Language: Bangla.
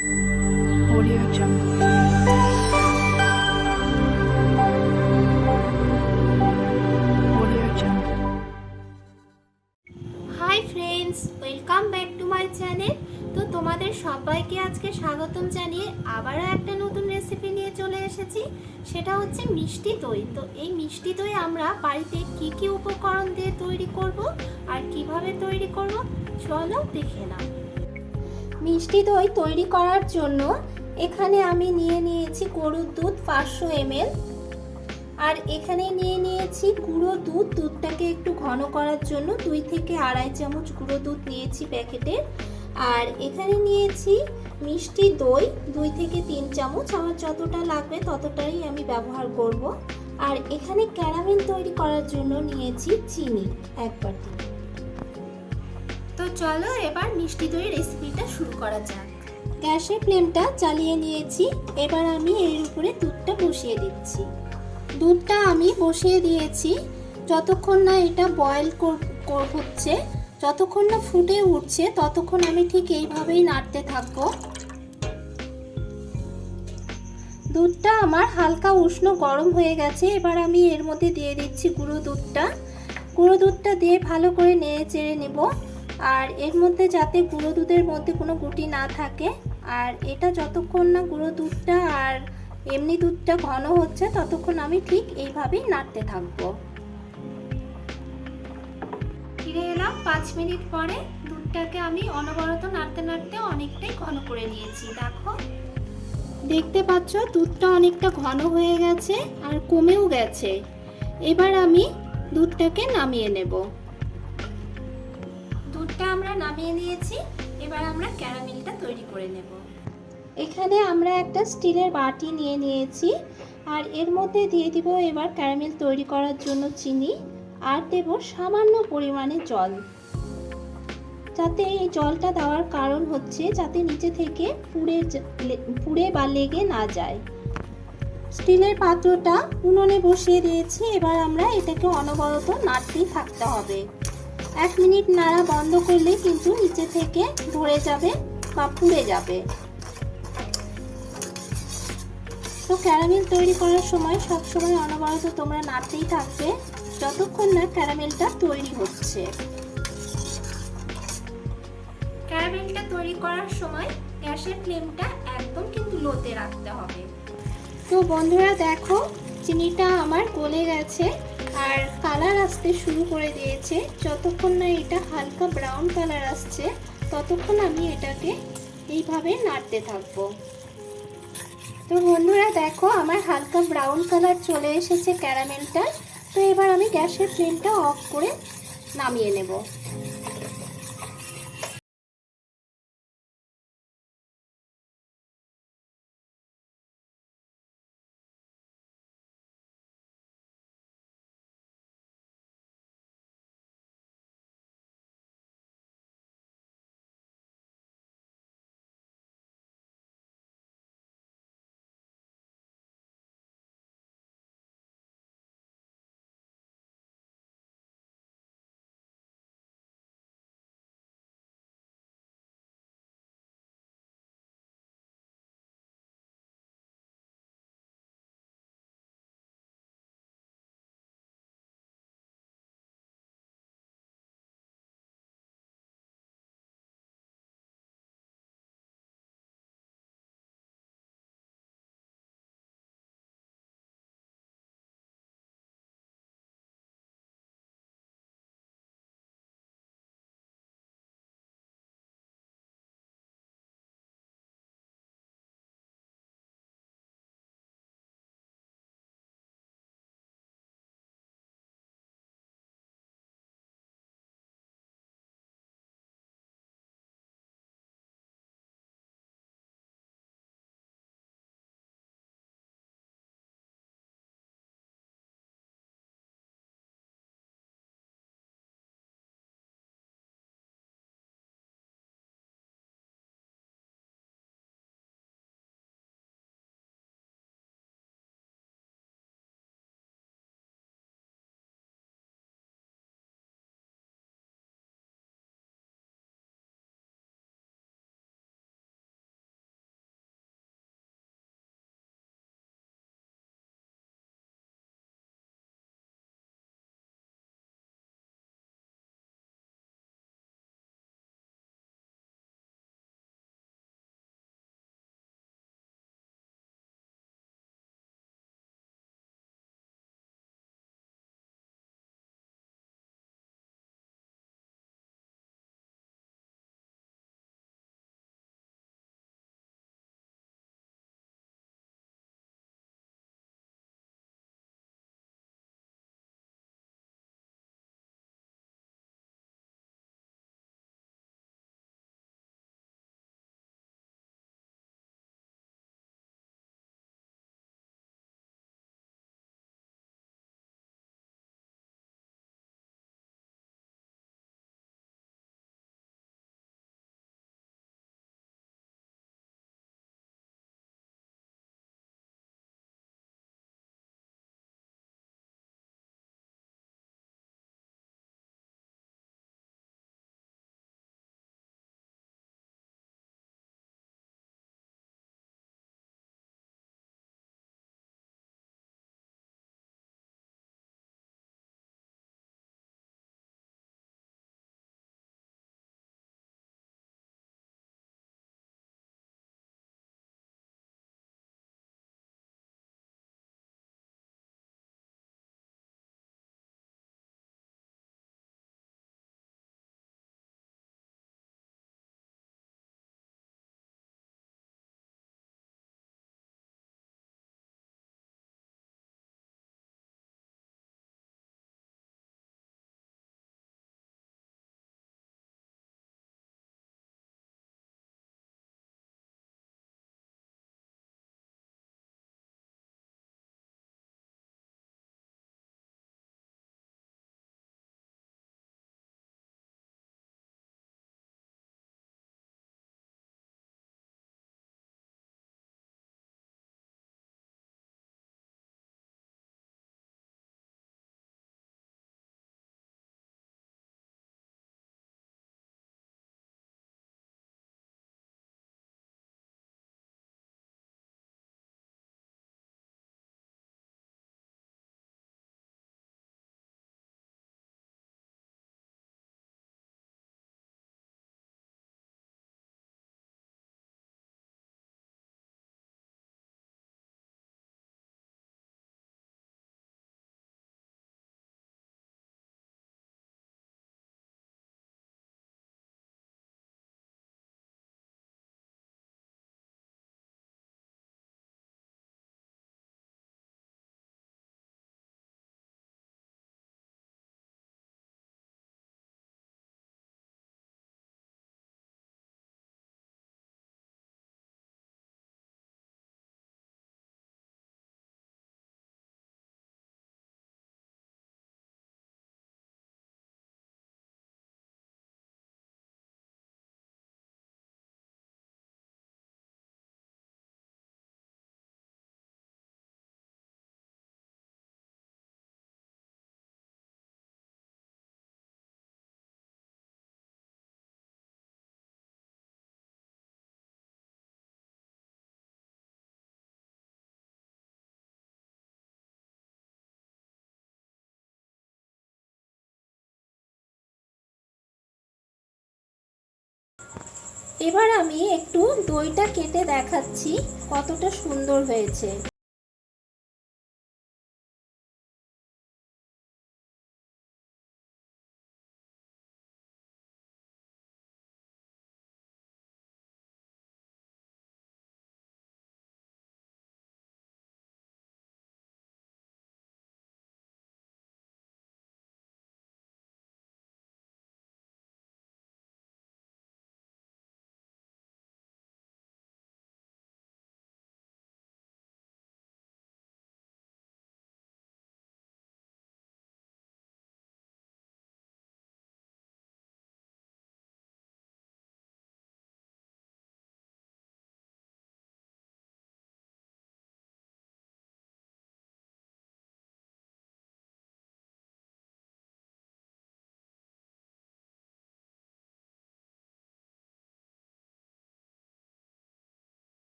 Audio Jungle. Audio Jungle. Hi friends, welcome back to my channel. তো তোমাদের সবাইকে আজকে স্বাগতম জানিয়ে আবারও একটা নতুন রেসিপি নিয়ে চলে এসেছি। সেটা হচ্ছে মিষ্টি দই। তো এই মিষ্টি দই আমরা বাড়িতে কি কি উপকরণ দিয়ে তৈরি করব আর কিভাবে তৈরি করব চলো দেখে নাও। মিষ্টি দই তৈরি করার জন্য এখানে আমি নিয়ে নিয়েছি গরুর দুধ 500 ml, আর এখানে নিয়ে নিয়েছি গুঁড়ো দুধ। দুধটাকে একটু ঘন করার জন্য 2 থেকে আড়াই চামচ গুঁড়ো দুধ নিয়েছি প্যাকেটের। আর এখানে নিয়েছি মিষ্টি দই 2 থেকে 3 চামচ, আমার যতটা লাগবে ততটাই আমি ব্যবহার করব। আর এখানে ক্যারামেল তৈরি করার জন্য নিয়েছি চিনি 1 বাটি। তো চলো এবার মিষ্টি দইয়ের রেসিপিটা শুরু করা যাক। গ্যাসের ফ্লেমটা চালিয়ে নিয়েছি, এবার আমি এর উপরে দুধটা বসিয়ে দিচ্ছি। দুধটা আমি বসিয়ে দিয়েছি, যতক্ষণ না এটা বয়েল হচ্ছে, যতক্ষণ না ফুটে উঠছে ততক্ষণ আমি ঠিক এইভাবেই নাড়তে থাকবো। দুধটা আমার হালকা উষ্ণ গরম হয়ে গেছে, এবার আমি এর মধ্যে দিয়ে দিচ্ছি গুঁড়ো দুধটা। গুঁড়ো দুধটা দিয়ে ভালো করে নেড়ে চেড়ে নেব, আর এর মধ্যে যাতে গুঁড়ো দুধের মধ্যে কোনো গুটি না থাকে। আর এটা যতক্ষণ না গুঁড়ো দুধটা আর এমনি দুধটা ঘন হচ্ছে ততক্ষণ আমি ঠিক এইভাবেই নাড়তে থাকবো। ফিরে এলাম 5 মিনিট পরে। দুধটাকে আমি অনবরত নাড়তে নাড়তে অনেকটাই ঘন করে নিয়েছি। দেখতে পাচ্ছ দুধটা অনেকটা ঘন হয়ে গেছে আর কমেও গেছে। এবার আমি দুধটাকে নামিয়ে নেব। দুধটা আমরা নামিয়ে নিয়েছি, এবার আমরা ক্যারামেলটা তৈরি করে নেব। এখানে আমরা একটা স্টিলের বাটি নিয়ে নিয়েছি, আর এর মধ্যে দিয়ে দিব এবার ক্যারামেল তৈরি করার জন্য চিনি, আর দেব সামান্য পরিমাণে জল। যাতে এই জলটা দেওয়ার কারণ হচ্ছে যাতে নিচে থেকে পুড়ে বা লেগে না যায়। স্টিলের পাত্রটা উনুনে বসিয়ে দিয়েছি, এবার আমরা এটাকে অনবরত নাড়তেই থাকতে হবে। 1 মিনিট নাড়া বন্ধ করলে কিন্তু নিচে থেকে ধরে যাবে বা পুড়ে যাবে। তো ক্যারামেল তৈরি করার সময় সবসময় অনবরত তোমরা নাড়তেই থাকবে যতক্ষণ না ক্যারামেলটা তৈরি হচ্ছে। ক্যারামেলটা তৈরি করার সময় গ্যাসের ফ্লেমটা একদম কিন্তু লোতে রাখতে হবে। তো বন্ধুরা দেখো, চিনিটা আমার গলে গেছে আর কালার আসতে শুরু করে দিয়েছে। যতক্ষণ না এটা হালকা ব্রাউন কালার আসছে ততক্ষণ আমি এটাকে এইভাবে নাড়তে থাকবো। তো বন্ধুরা দেখো, আমার হালকা ব্রাউন কালার চলে এসেছে ক্যারামেলটা। তো এবার আমি গ্যাসের ফ্লেমটা অফ করে নামিয়ে নেব। এবার আমি একটু দইটা কেটে দেখাচ্ছি কতটা সুন্দর হয়েছে।